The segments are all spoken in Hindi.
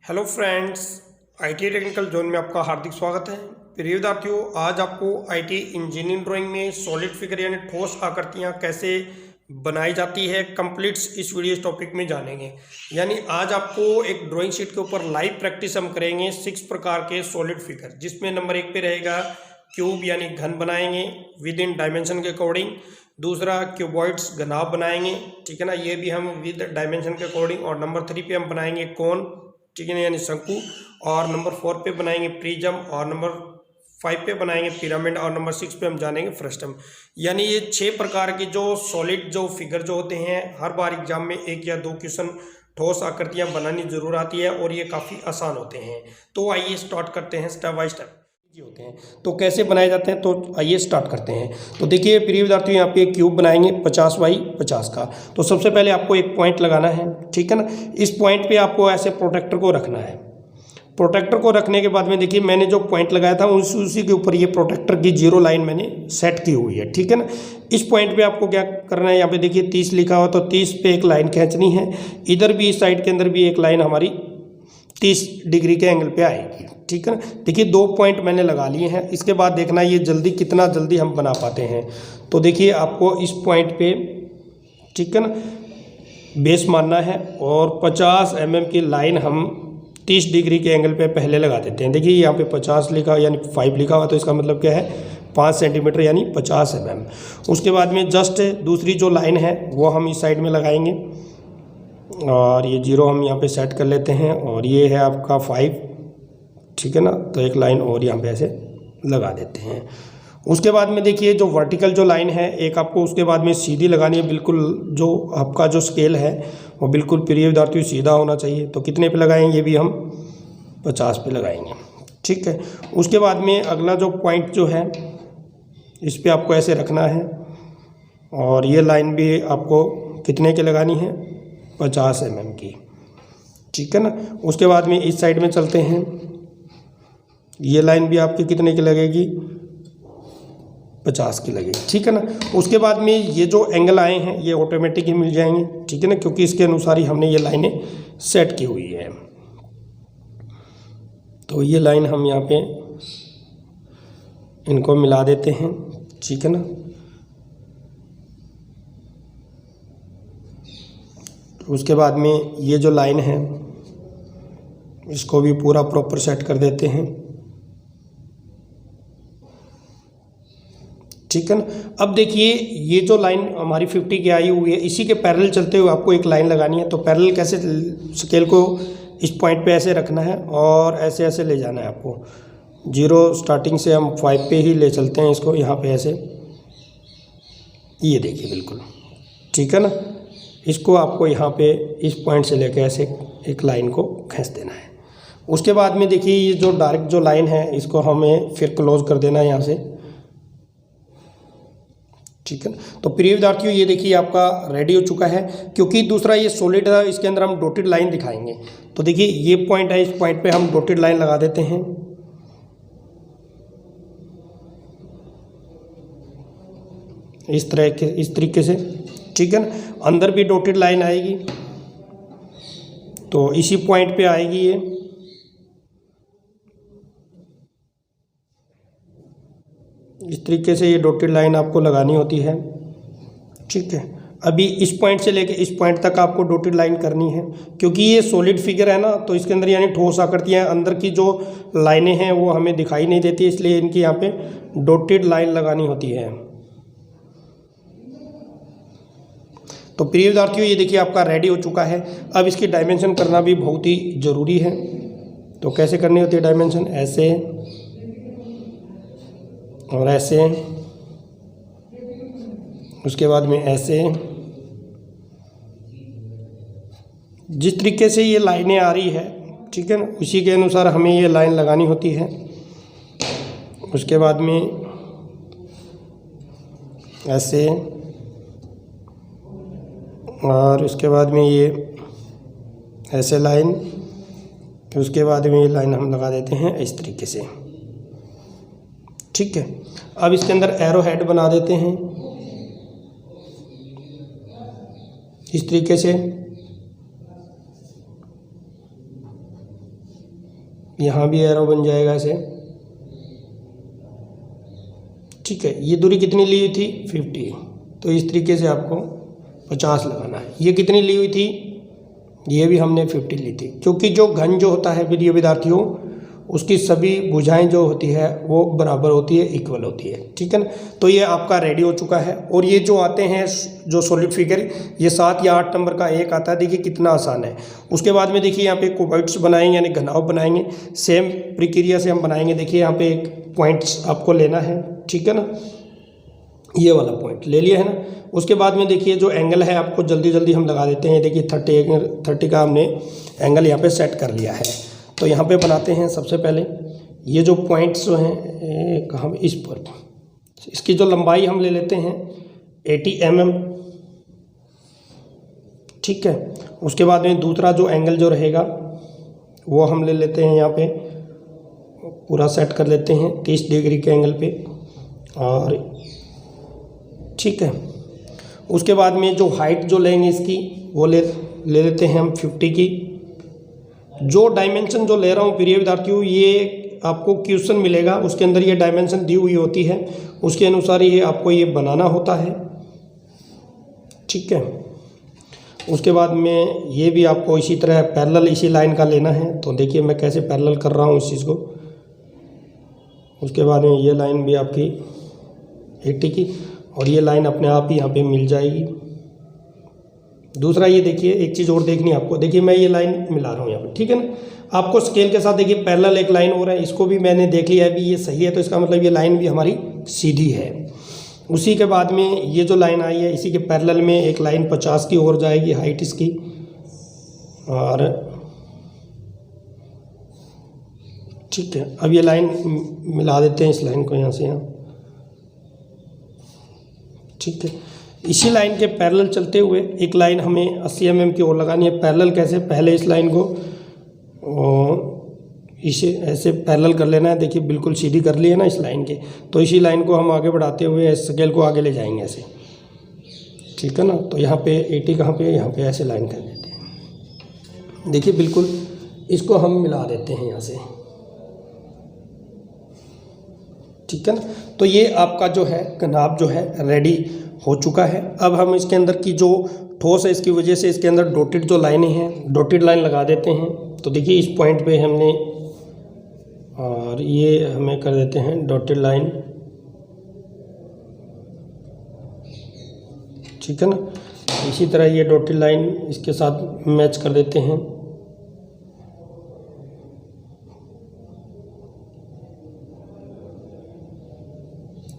Hello friends, IT technical zone में आपका हार्दिक स्वागत है। प्रिय विद्यार्थियों, आज आपको आईटी इंजीनियरिंग ड्राइंग में सॉलिड फिगर यानी ठोस आकृतियां कैसे बनाई जाती है कंप्लीट्स इस वीडियो टॉपिक में जानेंगे। यानी आज आपको एक ड्राइंग शीट के ऊपर लाइव प्रैक्टिस हम करेंगे 6 प्रकार के सॉलिड फिगर, जिसमें नंबर 1 पे रहेगा क्यूब यानी घन बनाएंगे विद इन डायमेंशन के अकॉर्डिंग। दूसरा क्यूबॉइड्स घनाभ बनाएंगे, ठीक है ना, ये भी हम विद डायमेंशन के अकॉर्डिंग। और नंबर 3 पे हम बनाएंगे कोन, ठीक है ना, यानी शंकु। और नंबर 4 पे बनाएंगे प्रिज्म। और नंबर 5 पे बनाएंगे पिरामिड। और नंबर 6 पे हम जानेंगे फ्रस्टम। यानी ये 6 प्रकार के जो सॉलिड जो फिगर जो होते हैं, हर बार एग्जाम में 1 या 2 क्वेश्चन ठोस आकृतियां बनानी जरूर आती है और ये काफ़ी आसान होते हैं। तो आइए स्टार्ट करते हैं, स्टेप बाय स्टेप होते हैं। तो कैसे बनाए जाते हैं, तो आइए स्टार्ट करते हैं। तो देखिए प्रिय विद्यार्थियों, यहाँ पे एक क्यूब बनाएंगे 50 बाई 50 का। तो सबसे पहले आपको एक पॉइंट लगाना है, ठीक है ना। इस पॉइंट पे आपको ऐसे प्रोटेक्टर को रखना है। प्रोटेक्टर को रखने के बाद में देखिए मैंने जो पॉइंट लगाया था उसी के ऊपर ये प्रोटेक्टर की जीरो लाइन मैंने सेट की हुई है, ठीक है ना। इस पॉइंट पे आपको क्या करना है, यहाँ पे देखिए 30 लिखा हुआ, तो 30 पे एक लाइन खींचनी है। इधर भी इस साइड के अंदर भी एक लाइन हमारी 30 डिग्री के एंगल पे आएगी, ठीक है ना। देखिए 2 पॉइंट मैंने लगा लिए हैं। इसके बाद देखना ये कितना जल्दी हम बना पाते हैं। तो देखिए आपको इस पॉइंट पे, ठीक है ना, बेस मारना है और 50 mm की लाइन हम 30 डिग्री के एंगल पे पहले लगा देते हैं। देखिए यहाँ पे 50 लिखा यानी 5 लिखा हुआ, तो इसका मतलब क्या है 5 सेंटीमीटर यानी 50 mm। उसके बाद में जस्ट दूसरी जो लाइन है वो हम इस साइड में लगाएंगे और ये 0 हम यहाँ पे सेट कर लेते हैं। और ये है आपका 5, ठीक है ना। तो एक लाइन और यहाँ पे ऐसे लगा देते हैं। उसके बाद में देखिए जो वर्टिकल जो लाइन है एक आपको उसके बाद में सीधी लगानी है, बिल्कुल जो आपका जो स्केल है वो बिल्कुल प्रिय विद्यार्थियों सीधा होना चाहिए। तो कितने पे लगाएंगे, ये भी हम 50 पे लगाएंगे, ठीक है। उसके बाद में अगला जो पॉइंट जो है इस पर आपको ऐसे रखना है और ये लाइन भी आपको कितने की लगानी है, 50 mm की, ठीक है ना। उसके बाद में इस साइड में चलते हैं, ये लाइन भी आपकी कितने की लगेगी, 50 की लगेगी, ठीक है ना। उसके बाद में ये जो एंगल आए हैं ये ऑटोमेटिक ही मिल जाएंगे, ठीक है ना, क्योंकि इसके अनुसार ही हमने ये लाइनें सेट की हुई है। तो ये लाइन हम यहाँ पे इनको मिला देते हैं, ठीक है ना। उसके बाद में ये जो लाइन है इसको भी पूरा प्रॉपर सेट कर देते हैं, ठीक है ना। अब देखिए ये जो लाइन हमारी 50 की आई हुई है, इसी के पैरेलल चलते हुए आपको एक लाइन लगानी है। तो पैरेलल कैसे, स्केल को इस पॉइंट पे ऐसे रखना है और ऐसे ऐसे ले जाना है आपको। 0 स्टार्टिंग से हम 5 पे ही ले चलते हैं इसको, यहाँ पे ऐसे, ये देखिए बिल्कुल, ठीक है ना। इसको आपको यहाँ पे इस पॉइंट से लेकर ऐसे एक लाइन को खींच देना है। उसके बाद में देखिए ये जो डायरेक्ट जो लाइन है इसको हमें फिर क्लोज कर देना है यहाँ से, ठीक है। तो प्रिय विद्यार्थियों ये देखिए आपका रेडी हो चुका है। क्योंकि दूसरा ये सॉलिड है, इसके अंदर हम डॉटेड लाइन दिखाएंगे। तो देखिए ये पॉइंट है, इस पॉइंट पे हम डॉटेड लाइन लगा देते हैं, इस तरीके से, ठीक है ना। अंदर भी डॉटेड लाइन आएगी, तो इसी पॉइंट पे आएगी ये, इस तरीके से ये डॉटेड लाइन आपको लगानी होती है, ठीक है। अभी इस पॉइंट से लेके इस पॉइंट तक आपको डॉटेड लाइन करनी है। क्योंकि ये सॉलिड फिगर है ना, तो इसके अंदर यानी ठोस आकृतियाँ, अंदर की जो लाइनें हैं वो हमें दिखाई नहीं देती, इसलिए इनकी यहाँ पे डॉटेड लाइन लगानी होती है। तो प्रिय विद्यार्थियों ये देखिए आपका रेडी हो चुका है। अब इसकी डायमेंशन करना भी बहुत ही ज़रूरी है। तो कैसे करनी होती है डायमेंशन, ऐसे और ऐसे, उसके बाद में ऐसे। जिस तरीके से ये लाइनें आ रही है, ठीक है ना, उसी के अनुसार हमें ये लाइन लगानी होती है। उसके बाद में ऐसे, और उसके बाद में ये ऐसे लाइन, उसके बाद में ये लाइन हम लगा देते हैं इस तरीके से, ठीक है। अब इसके अंदर एरो हेड बना देते हैं इस तरीके से, यहाँ भी एरो बन जाएगा ऐसे, ठीक है। ये दूरी कितनी ली हुई थी 50, तो इस तरीके से आपको 50 लगाना है। ये कितनी ली हुई थी, ये भी हमने 50 ली थी, क्योंकि जो घन जो होता है प्रिय विद्यार्थियों उसकी सभी भुजाएं जो होती है वो बराबर होती है, इक्वल होती है, ठीक है ना। तो ये आपका रेडी हो चुका है। और ये जो आते हैं जो सॉलिड फिगर, ये 7 या 8 नंबर का एक आता है, देखिए कितना आसान है। उसके बाद में देखिए यहाँ पे क्यूबॉइड्स बनाएंगे यानी घनाव बनाएंगे, सेम प्रक्रिया से हम बनाएंगे। देखिए यहाँ पे एक पॉइंट्स आपको लेना है, ठीक है ना, ये वाला पॉइंट ले लिया है ना। उसके बाद में देखिए जो एंगल है आपको जल्दी जल्दी हम लगा देते हैं। देखिए 30 का हमने एंगल यहाँ पे सेट कर लिया है। तो यहाँ पे बनाते हैं सबसे पहले ये जो पॉइंट्स जो हैं कहाँ, इस पर इसकी जो लंबाई हम ले लेते हैं 80 mm, ठीक है। उसके बाद में दूसरा जो एंगल जो रहेगा वो हम ले लेते हैं, यहाँ पे पूरा सेट कर लेते हैं 30 डिग्री के एंगल पे, और ठीक है। उसके बाद में जो हाइट जो लेंगे इसकी वो ले लेते हैं हम 50 की। जो डायमेंशन जो ले रहा हूँ प्रिय विद्यार्थियों, ये आपको क्वेश्चन मिलेगा, उसके अंदर ये डायमेंशन दी हुई होती है, उसके अनुसार ये आपको ये बनाना होता है, ठीक है। उसके बाद में ये भी आपको इसी तरह पैरेलल इसी लाइन का लेना है। तो देखिए मैं कैसे पैरेलल कर रहा हूँ इस चीज़ को। उसके बाद में ये लाइन भी आपकी 80 की, और ये लाइन अपने आप ही यहाँ पे मिल जाएगी। दूसरा ये देखिए एक चीज़ और देखनी है आपको, देखिए मैं ये लाइन मिला रहा हूँ यहाँ पे, ठीक है ना। आपको स्केल के साथ देखिए पैरेलल एक लाइन और है, इसको भी मैंने देख लिया है भी ये सही है, तो इसका मतलब ये लाइन भी हमारी सीधी है। उसी के बाद में ये जो लाइन आई है इसी के पैरेलल में एक लाइन 50 की और जाएगी हाइट इसकी, और ठीक है। अब ये लाइन मिला देते हैं इस लाइन को यहाँ से यहाँ, ठीक है। इसी लाइन के पैरेलल चलते हुए एक लाइन हमें 80 mm की ओर लगानी है। पैरेलल कैसे, पहले इस लाइन को इसे ऐसे पैरेलल कर लेना है। देखिए बिल्कुल सीधी कर ली है ना इस लाइन के, तो इसी लाइन को हम आगे बढ़ाते हुए स्केल को आगे ले जाएंगे ऐसे, ठीक है ना। तो यहाँ पे 80 कहाँ पे, यहाँ पे ऐसे लाइन कर देते हैं। देखिए बिल्कुल इसको हम मिला देते हैं यहाँ से, ठीक है ना। तो ये आपका जो है घनाभ जो है रेडी हो चुका है। अब हम इसके अंदर की जो ठोस है इसकी वजह से इसके अंदर डॉटेड जो लाइनें हैं, डॉटेड लाइन लगा देते हैं। तो देखिए इस पॉइंट पे हमने, और ये हमें कर देते हैं डॉटेड लाइन, ठीक है ना। इसी तरह ये डॉटेड लाइन इसके साथ मैच कर देते हैं,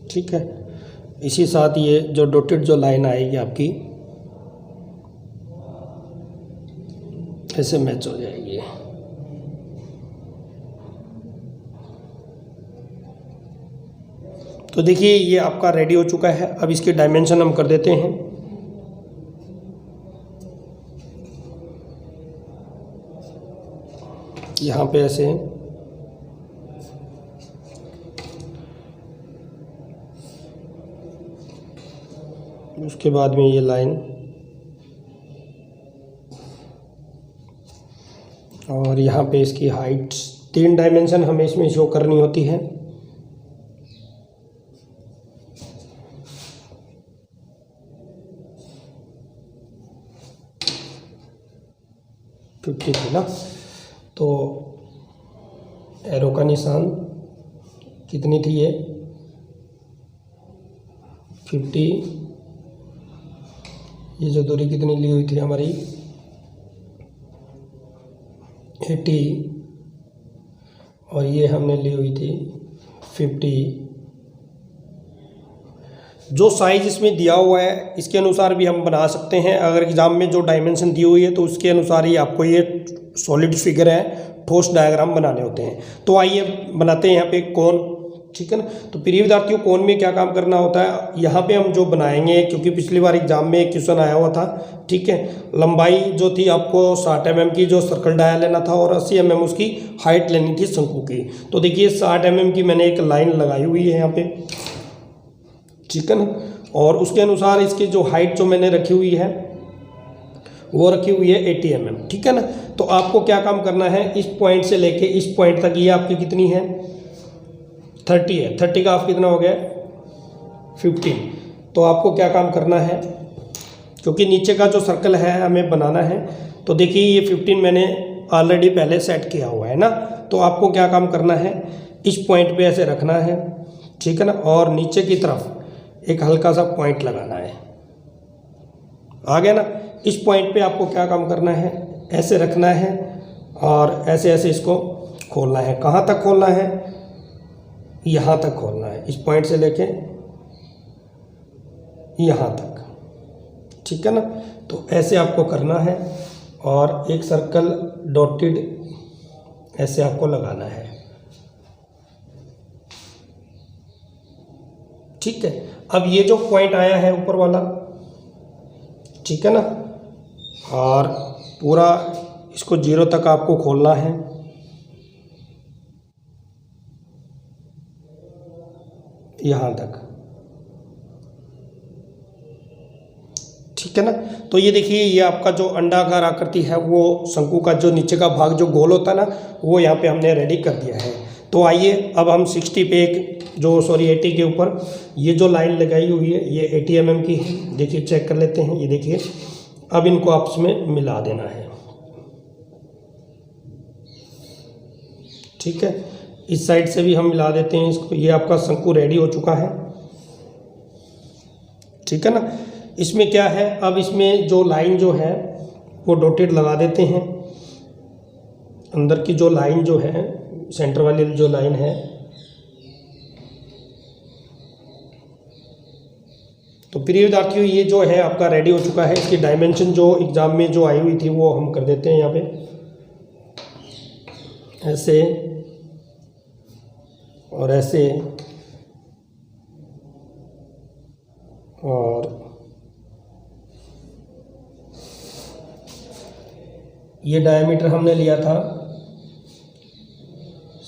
ठीक है। इसी साथ ये जो डॉटेड जो लाइन आएगी आपकी ऐसे मैच हो जाएगी। तो देखिए ये आपका रेडी हो चुका है। अब इसकी डायमेंशन हम कर देते हैं। यहाँ पे ऐसे उसके बाद में ये लाइन, और यहाँ पे इसकी हाइट 3 डायमेंशन हमें इसमें शो करनी होती है। फिफ्टी थी ना, तो एरो का निशान कितनी थी ये 50, ये जो दूरी कितनी ली हुई थी हमारी 80, और ये हमने ली हुई थी 50। जो साइज इसमें दिया हुआ है इसके अनुसार भी हम बना सकते हैं। अगर एग्जाम में जो डायमेंशन दी हुई है तो उसके अनुसार ही आपको ये सॉलिड फिगर है, ठोस डायग्राम बनाने होते हैं। तो आइए बनाते हैं यहाँ पे कोन, ठीक है ना। तो प्रिय विद्यार्थियों कोन में क्या काम करना होता है, यहाँ पे हम जो बनाएंगे, क्योंकि पिछली बार एग्जाम में एक क्वेश्चन आया हुआ था, ठीक है। लंबाई जो थी आपको 60 mm की जो सर्कल डाया लेना था, और 80 mm उसकी हाइट लेनी थी शंकु की। तो देखिए 60 mm की मैंने एक लाइन लगाई हुई है यहाँ पे, ठीक है ना। और उसके अनुसार इसकी जो हाइट जो मैंने रखी हुई है वो रखी हुई है 80 mm, ठीक है ना। तो आपको क्या काम करना है, इस पॉइंट से लेके इस पॉइंट तक ये आपकी कितनी है 30 है, 30 का आप कितना हो गया 15। तो आपको क्या काम करना है, क्योंकि नीचे का जो सर्कल है हमें बनाना है, तो देखिए ये 15 मैंने ऑलरेडी पहले सेट किया हुआ है ना। तो आपको क्या काम करना है, इस पॉइंट पे ऐसे रखना है, ठीक है ना, और नीचे की तरफ एक हल्का सा पॉइंट लगाना है, आ गया ना। इस पॉइंट पे आपको क्या काम करना है, ऐसे रखना है और ऐसे ऐसे इसको खोलना है। कहाँ तक खोलना है, यहाँ तक खोलना है, इस पॉइंट से लेके यहाँ तक, ठीक है ना। तो ऐसे आपको करना है और एक सर्कल डॉटेड ऐसे आपको लगाना है, ठीक है। अब ये जो पॉइंट आया है ऊपर वाला, ठीक है ना, और पूरा इसको 0 तक आपको खोलना है, यहाँ तक, ठीक है ना। तो ये देखिए ये आपका जो अंडाकार आकृति है, वो शंकु का जो नीचे का भाग जो गोल होता है ना, वो यहाँ पे हमने रेडी कर दिया है। तो आइए अब हम 60 पे 80 के ऊपर ये जो लाइन लगाई हुई है ये 80 mm की है, देखिए चेक कर लेते हैं। ये देखिए अब इनको आपस में मिला देना है, ठीक है। इस साइड से भी हम मिला देते हैं इसको। ये आपका शंकु रेडी हो चुका है, ठीक है ना। इसमें क्या है, अब इसमें जो लाइन जो है वो डॉटेड लगा देते हैं। अंदर की जो लाइन जो है, सेंटर वाली जो लाइन है, तो प्रिय विद्यार्थियों ये जो है आपका रेडी हो चुका है। इसकी डायमेंशन जो एग्जाम में जो आई हुई थी वो हम कर देते हैं यहाँ पे ऐसे और ऐसे, और ये डायमीटर हमने लिया था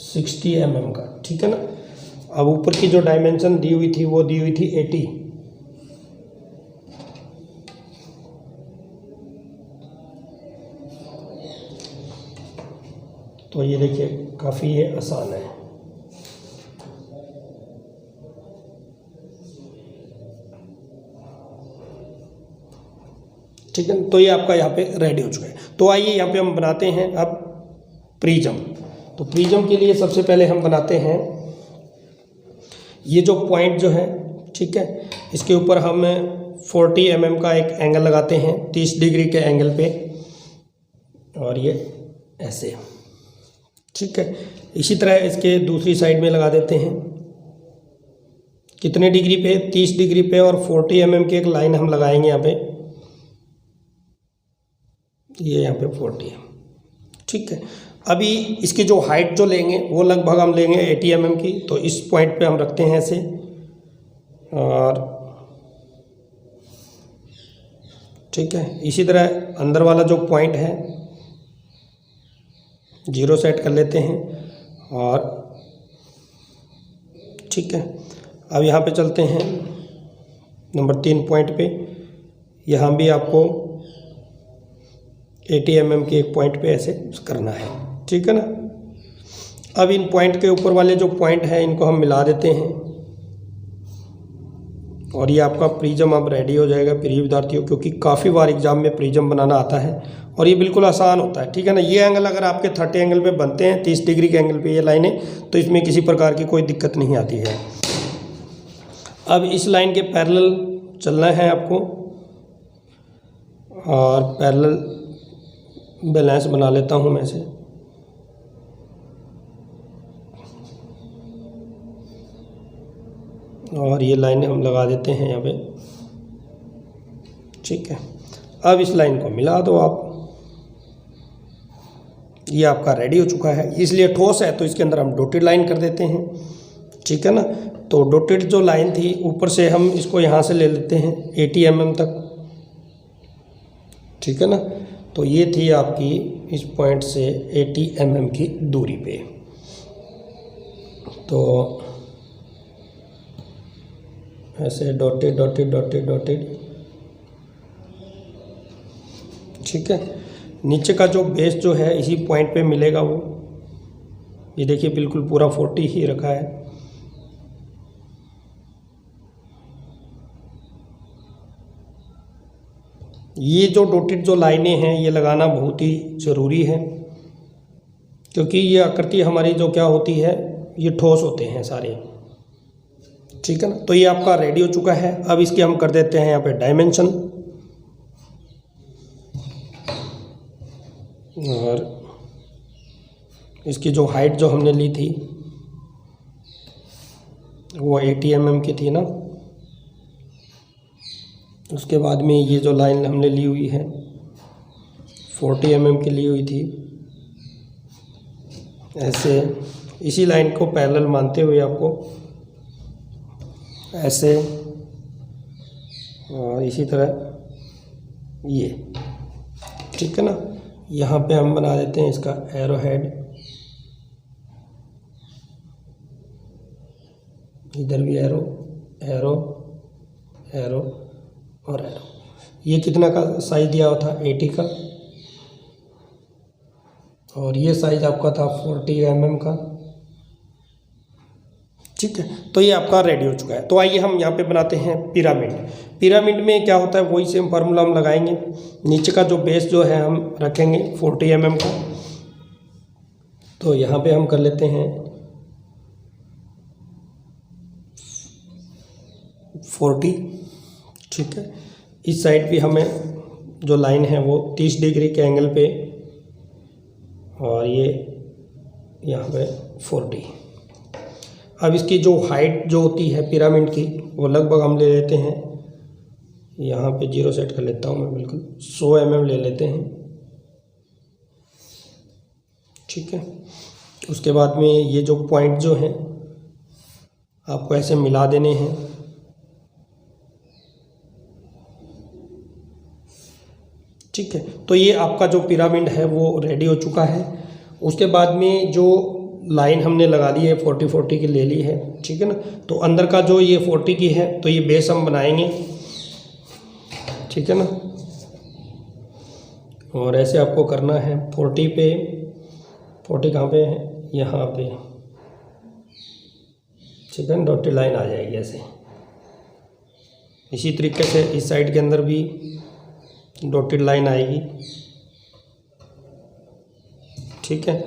60 mm का, ठीक है ना। अब ऊपर की जो डायमेंशन दी हुई थी वो दी हुई थी 80। तो ये देखिए काफ़ी ये आसान है, ठीक है। तो ये आपका यहाँ पे रेडी हो चुका है। तो आइए यहाँ पे हम बनाते हैं अब प्रिज्म। तो प्रिज्म के लिए सबसे पहले हम बनाते हैं ये जो पॉइंट जो है, ठीक है, इसके ऊपर हम 40 mm का एक एंगल लगाते हैं 30 डिग्री के एंगल पे, और ये ऐसे, ठीक है। इसी तरह इसके दूसरी साइड में लगा देते हैं, कितने डिग्री पे, 30 डिग्री पे, और 40 mm की एक लाइन हम लगाएंगे यहाँ पे, ये यहाँ पे 40 है, ठीक है। अभी इसकी जो हाइट जो लेंगे वो लगभग हम लेंगे 80 mm की। तो इस पॉइंट पे हम रखते हैं ऐसे, और ठीक है, इसी तरह अंदर वाला जो पॉइंट है 0 सेट कर लेते हैं, और ठीक है। अब यहाँ पे चलते हैं नंबर 3 पॉइंट पे, यहाँ भी आपको 80 mm के एक पॉइंट पे ऐसे करना है, ठीक है ना। अब इन पॉइंट के ऊपर वाले जो पॉइंट हैं इनको हम मिला देते हैं, और ये आपका प्रिज्म अब रेडी हो जाएगा प्रिय विद्यार्थियों। क्योंकि काफ़ी बार एग्जाम में प्रिज्म बनाना आता है और ये बिल्कुल आसान होता है, ठीक है ना। ये एंगल अगर आपके 30 एंगल पे बनते हैं, 30 डिग्री के एंगल पे ये लाइनें, तो इसमें किसी प्रकार की कोई दिक्कत नहीं आती है। अब इस लाइन के पैरेलल चलना है आपको, और पैरेलल बैलेंस बना लेता हूँ मैं से, और ये लाइनें हम लगा देते हैं यहाँ पे, ठीक है। अब इस लाइन को मिला दो आप, ये आपका रेडी हो चुका है। इसलिए ठोस है तो इसके अंदर हम डॉटेड लाइन कर देते हैं, ठीक है ना। तो डॉटेड जो लाइन थी ऊपर से हम इसको यहाँ से ले लेते हैं 80 mm तक, ठीक है ना। तो ये थी आपकी इस पॉइंट से 80 mm की दूरी पे। तो ऐसे डॉटेड डॉटेड डॉटेड डॉटेड, ठीक है। नीचे का जो बेस जो है इसी पॉइंट पे मिलेगा वो, ये देखिए बिल्कुल पूरा 40 ही रखा है। ये जो डॉटेड जो लाइनें हैं ये लगाना बहुत ही ज़रूरी है, क्योंकि ये आकृति हमारी जो क्या होती है ये ठोस होते हैं सारे, ठीक है ना। तो ये आपका रेडी हो चुका है। अब इसके हम कर देते हैं यहाँ पे डायमेंशन, और इसकी जो हाइट जो हमने ली थी वो 80 mm की थी ना। उसके बाद में ये जो लाइन हमने ली हुई है 40 mm की ली हुई थी। ऐसे इसी लाइन को पैरेलल मानते हुए आपको ऐसे, और इसी तरह ये, ठीक है ना। यहाँ पे हम बना देते हैं इसका एरो हेड, इधर भी एरो एरो एरो और एरो। ये कितना का साइज दिया हुआ था 80 का, और ये साइज आपका था 40 mm का, ठीक है। तो ये आपका रेडी हो चुका है। तो आइए हम यहाँ पे बनाते हैं पिरामिड। पिरामिड में क्या होता है वही सेम फार्मूला हम लगाएंगे। नीचे का जो बेस जो है हम रखेंगे 40 mm का, तो यहाँ पे हम कर लेते हैं 40, ठीक है। इस साइड भी हमें जो लाइन है वो 30 डिग्री के एंगल पे, और ये यहाँ पे 40। अब इसकी जो हाइट जो होती है पिरामिड की वो लगभग हम ले लेते हैं, यहाँ पे 0 सेट कर लेता हूँ मैं, बिल्कुल 100 mm ले लेते हैं, ठीक है। उसके बाद में ये जो पॉइंट जो हैं आपको ऐसे मिला देने हैं, ठीक है। तो ये आपका जो पिरामिड है वो रेडी हो चुका है। उसके बाद में जो लाइन हमने लगा ली है 40-40 की ले ली है, ठीक है ना। तो अंदर का जो ये 40 की है तो ये बेस हम बनाएंगे, ठीक है ना। और ऐसे आपको करना है 40 पे, 40 कहाँ पे है, यहाँ पे, ठीक है। डॉटेड लाइन आ जाएगी ऐसे। इसी तरीके से इस साइड के अंदर भी डॉटेड लाइन आएगी, ठीक है।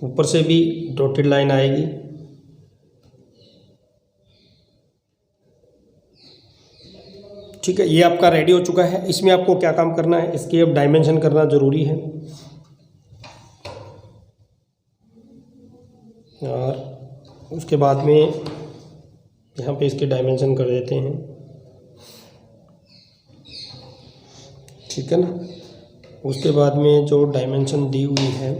ऊपर से भी डॉटेड लाइन आएगी, ठीक है। ये आपका रेडी हो चुका है। इसमें आपको क्या काम करना है, इसकी अब डायमेंशन करना ज़रूरी है, और उसके बाद में यहाँ पे इसके डायमेंशन कर देते हैं, ठीक है ना। उसके बाद में जो डायमेंशन दी हुई है,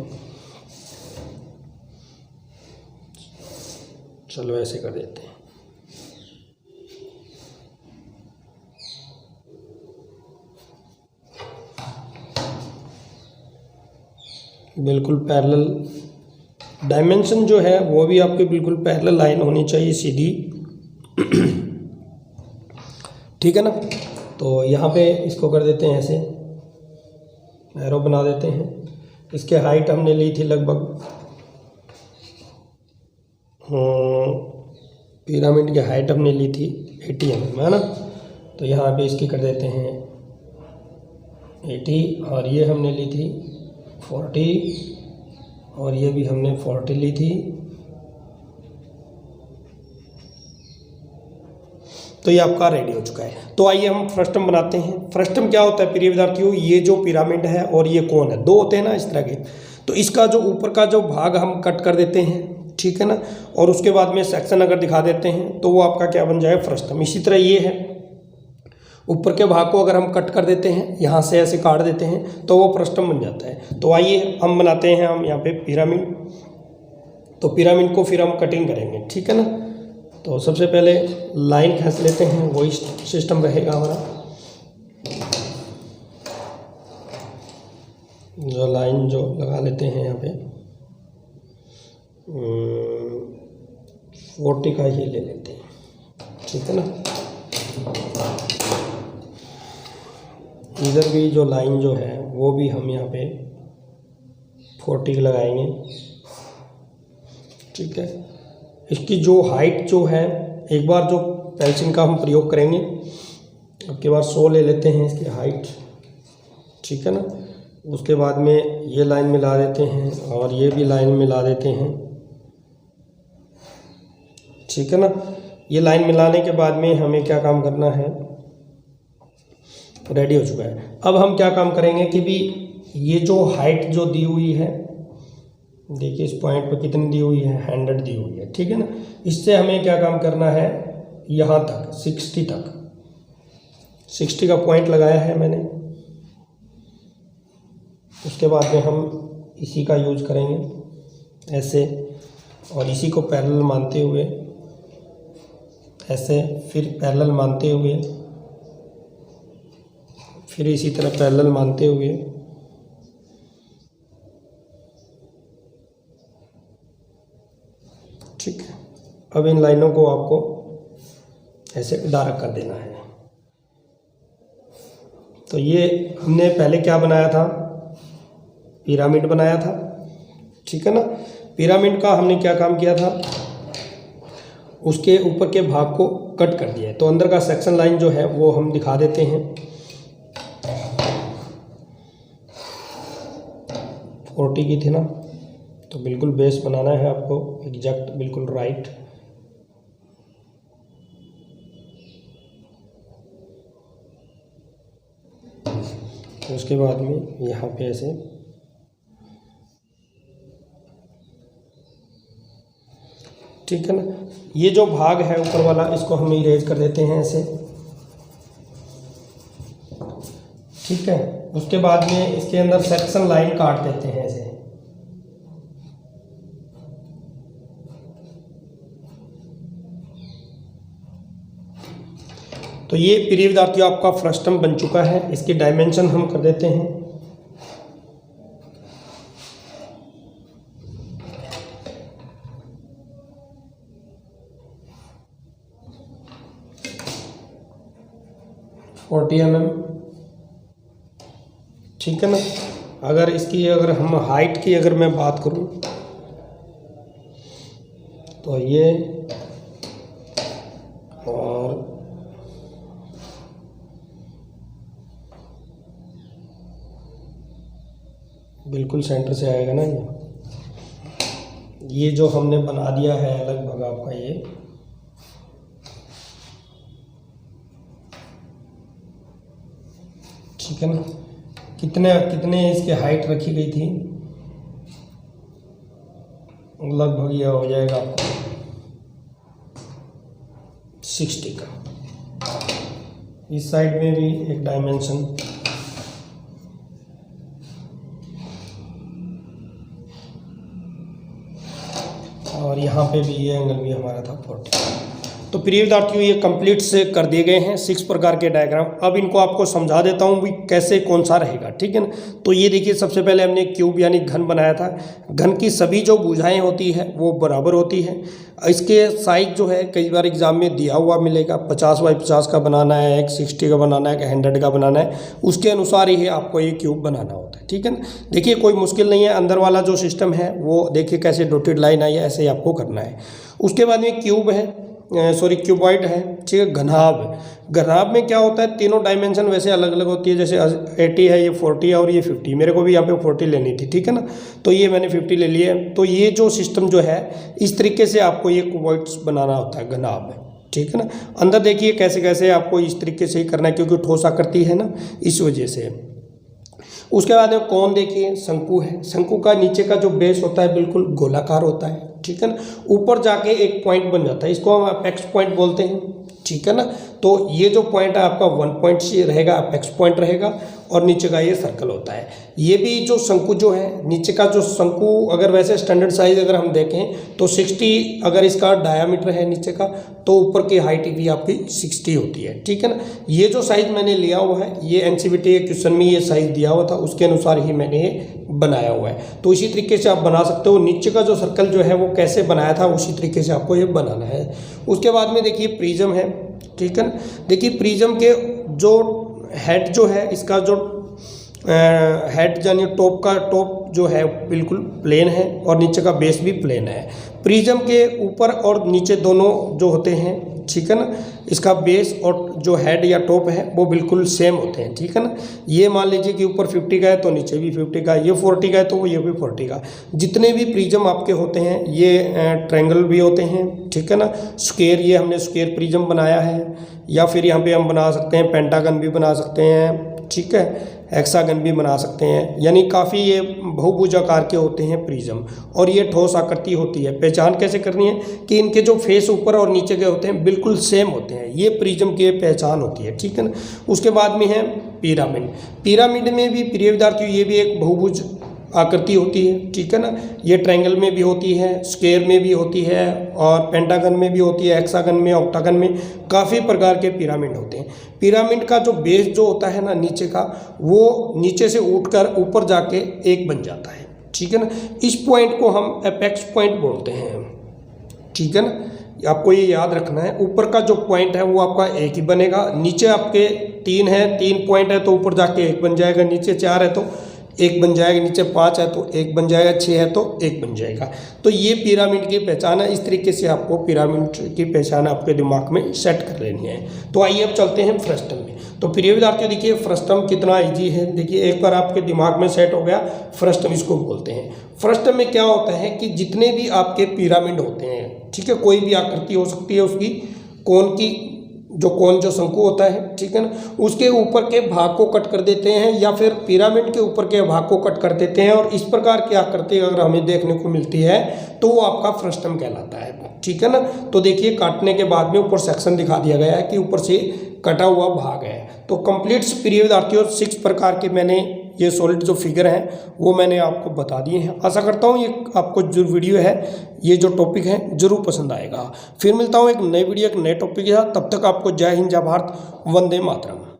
चलो ऐसे कर देते हैं, बिल्कुल पैरेलल डायमेंशन जो है वो भी आपके बिल्कुल पैरेलल लाइन होनी चाहिए, सीधी, ठीक है ना। तो यहाँ पे इसको कर देते हैं ऐसे, एरो बना देते हैं। इसके हाइट हमने ली थी लगभग, पिरामिड की हाइट हमने ली थी 80 mm, है ना। तो यहाँ पे इसकी कर देते हैं 80, और ये हमने ली थी 40, और ये भी हमने 40 ली थी। तो ये आपका रेडी हो चुका है। तो आइए हम फ्रस्टम बनाते हैं। फ्रस्टम क्या होता है प्रिय विद्यार्थियों, ये जो पिरामिड है और ये कोन है, दो होते हैं ना इस तरह के। तो इसका जो ऊपर का जो भाग हम कट कर देते हैं, ठीक है ना, और उसके बाद में सेक्शन अगर दिखा देते हैं तो वो आपका क्या बन जाएगा, फ्रस्टम। इसी तरह ये है, ऊपर के भाग को अगर हम कट कर देते हैं, यहाँ से ऐसे काट देते हैं तो वो फ्रस्टम बन जाता है। तो आइए हम बनाते हैं हम यहाँ पे पिरामिड। तो पिरामिड को फिर हम कटिंग करेंगे, ठीक है ना। तो सबसे पहले लाइन खींच लेते हैं, वही सिस्टम रहेगा हमारा। जो लाइन जो लगा लेते हैं यहाँ पे 40 का ही ले लेते हैं, ठीक है ना। इधर भी जो लाइन जो है वो भी हम यहाँ पे 40 लगाएंगे, ठीक है। इसकी जो हाइट जो है, एक बार जो पेंसिल का हम प्रयोग करेंगे, अब के बाद 100 ले लेते हैं इसकी हाइट, ठीक है ना। उसके बाद में ये लाइन मिला देते हैं और ये भी लाइन मिला देते हैं, ठीक है ना। ये लाइन मिलाने के बाद में हमें क्या काम करना है, रेडी हो चुका है। अब हम क्या काम करेंगे कि भी ये जो हाइट जो दी हुई है, देखिए इस पॉइंट पे कितनी दी हुई है, 100 दी हुई है, ठीक है ना। इससे हमें क्या काम करना है, यहाँ तक 60 तक, 60 का पॉइंट लगाया है मैंने। उसके बाद में हम इसी का यूज करेंगे ऐसे, और इसी को पैरेलल मानते हुए ऐसे, फिर पैरेलल मानते हुए, फिर इसी तरह पैरेलल मानते हुए, ठीक है। अब इन लाइनों को आपको ऐसे डार्क कर देना है। तो ये हमने पहले क्या बनाया था, पिरामिड बनाया था, ठीक है ना। पिरामिड का हमने क्या काम किया था, उसके ऊपर के भाग को कट कर दिया है। तो अंदर का सेक्शन लाइन जो है वो हम दिखा देते हैं। 40 की थी ना, तो बिल्कुल बेस बनाना है आपको, एग्जैक्ट बिल्कुल राइट। तो उसके बाद में यहाँ पे ऐसे, ठीक है ना। ये जो भाग है ऊपर वाला, इसको हम इरेज कर देते हैं ऐसे, ठीक है। उसके बाद में इसके अंदर सेक्शन लाइन काट देते हैं ऐसे, तो ये प्रिय विद्यार्थियों आपका फ्रस्टम बन चुका है। इसकी डायमेंशन हम कर देते हैं, mm, ठीक है ना। अगर इसकी अगर हम हाइट की अगर मैं बात करूं, तो ये और बिल्कुल सेंटर से आएगा ना ये जो हमने बना दिया है लगभग आपका ये, ठीक है ना। कितने इसकी हाइट रखी गई थी, लगभग यह हो जाएगा आपको 60 का। इस साइड में भी एक डायमेंशन, और यहाँ पे भी ये एंगल भी हमारा था 40। तो प्रिय विद्यार्थियों ये कंप्लीट से कर दिए गए हैं 6 प्रकार के डायग्राम। अब इनको आपको समझा देता हूँ भी कैसे कौन सा रहेगा, ठीक है ना। तो ये देखिए, सबसे पहले हमने क्यूब यानी घन बनाया था। घन की सभी जो भुजाएं होती है वो बराबर होती है। इसके साइज जो है कई बार एग्जाम में दिया हुआ मिलेगा, 50 बाई 50 का बनाना है, एक 60 का बनाना है, एक 100 का बनाना है, उसके अनुसार ही आपको ये क्यूब बनाना होता है, ठीक है ना। देखिए कोई मुश्किल नहीं है, अंदर वाला जो सिस्टम है वो देखिए कैसे डॉटेड लाइन आई है, ऐसे ही आपको करना है। उसके बाद में क्यूब है, क्यूबॉइड है, ठीक है। घनाभ में क्या होता है, तीनों डायमेंशन वैसे अलग अलग होती है, जैसे 80 है, ये 40 है और ये 50। मेरे को भी यहाँ पे 40 लेनी थी, ठीक है ना, तो ये मैंने 50 ले लिया है। तो ये जो सिस्टम जो है इस तरीके से आपको ये क्यूबॉइड्स बनाना होता है घनाभ में, ठीक है ना। अंदर देखिए कैसे कैसे आपको इस तरीके से ही करना है, क्योंकि ठोस आकृति है ना, इस वजह से। उसके बाद में कौन देखिए, शंकु है। शंकु का नीचे का जो बेस होता है बिल्कुल गोलाकार होता है, ठीक है ना। ऊपर जाके एक पॉइंट बन जाता है, इसको हम अपेक्स पॉइंट बोलते हैं, ठीक है ना। तो ये जो पॉइंट है आपका 1 पॉइंट से रहेगा, अपेक्स पॉइंट रहेगा, और नीचे का ये सर्कल होता है। ये भी जो शंकु जो है, नीचे का जो शंकु अगर वैसे स्टैंडर्ड साइज अगर हम देखें तो 60 अगर इसका डायामीटर है नीचे का, तो ऊपर की हाइट भी आपकी 60 होती है, ठीक है ना। ये जो साइज मैंने लिया हुआ है, ये एनसीईआरटी के क्वेश्चन में ये साइज दिया हुआ था, उसके अनुसार ही मैंने ये बनाया हुआ है। तो इसी तरीके से आप बना सकते हो। नीचे का जो सर्कल जो है वो कैसे बनाया था, उसी तरीके से आपको ये बनाना है। उसके बाद में देखिए प्रिज्म है, ठीक है ना। देखिए प्रिज्म के जो हेड जो है इसका जो हेड यानी टॉप जो है बिल्कुल प्लेन है और नीचे का बेस भी प्लेन है। प्रिज्म के ऊपर और नीचे दोनों जो होते हैं, ठीक है ना, इसका बेस और जो हेड या टॉप है वो बिल्कुल सेम होते हैं, ठीक है ना। ये मान लीजिए कि ऊपर 50 का है तो नीचे भी 50 का, ये 40 का है तो ये भी 40 का। जितने भी प्रिज्म आपके होते हैं ये ट्रायंगल भी होते हैं, ठीक है ना। स्क्वायर, ये हमने स्क्वायर प्रिज्म बनाया है, या फिर यहाँ पे हम बना सकते हैं पेंटागन भी बना सकते हैं, ठीक है, हेक्सागन भी बना सकते हैं। यानी काफ़ी ये बहुभुज आकार के होते हैं प्रिज्म, और ये ठोस आकृति होती है। पहचान कैसे करनी है कि इनके जो फेस ऊपर और नीचे के होते हैं बिल्कुल सेम होते हैं, ये प्रिज्म की पहचान होती है, ठीक है ना। उसके बाद में है पिरामिड। पिरामिड में भी प्रिय विद्यार्थियों ये भी एक बहुभुज आकृति होती है, ठीक है ना। ये ट्रायंगल में भी होती है, स्क्वायर में भी होती है, और पेंटागन में भी होती है, हेक्सागन में, ऑक्टागन में, काफ़ी प्रकार के पिरामिड होते हैं। पिरामिड का जो बेस जो होता है ना नीचे का, वो नीचे से उठकर ऊपर जाके एक बन जाता है, ठीक है ना। इस पॉइंट को हम एपेक्स पॉइंट बोलते हैं, ठीक है ना। आपको ये याद रखना है, ऊपर का जो पॉइंट है वो आपका एक ही बनेगा। नीचे आपके 3 है, 3 पॉइंट है तो ऊपर जाके एक बन जाएगा, नीचे 4 है तो एक बन जाएगा, नीचे 5 है तो एक बन जाएगा, 6 है तो एक बन जाएगा। तो ये पिरामिड की पहचान है। इस तरीके से आपको पिरामिड की पहचान आपके दिमाग में सेट कर लेनी है। तो आइए अब चलते हैं फ्रस्टम में। तो प्रिय विद्यार्थियों देखिए फ्रस्टम कितना ईजी है। देखिए एक बार आपके दिमाग में सेट हो गया, फ्रस्टम इसको बोलते हैं। फ्रस्टम में क्या होता है कि जितने भी आपके पिरामिड होते हैं, ठीक है, कोई भी आकृति हो सकती है उसकी, कोन की जो शंकु होता है, ठीक है ना, उसके ऊपर के भाग को कट कर देते हैं, या फिर पिरामिड के ऊपर के भाग को कट कर देते हैं, और इस प्रकार की आकृति अगर हमें देखने को मिलती है तो वो आपका फ्रस्टम कहलाता है, ठीक है ना। तो देखिए काटने के बाद में ऊपर सेक्शन दिखा दिया गया है कि ऊपर से कटा हुआ भाग है। तो कंप्लीट प्रिय विद्यार्थियों 6 प्रकार के मैंने ये सॉलिड जो फिगर हैं वो मैंने आपको बता दिए हैं। आशा करता हूँ ये आपको जो वीडियो है, ये जो टॉपिक है जरूर पसंद आएगा। फिर मिलता हूँ एक नई वीडियो एक नए टॉपिक के साथ। तब तक आपको जय हिंद, जय भारत, वंदे मातरम।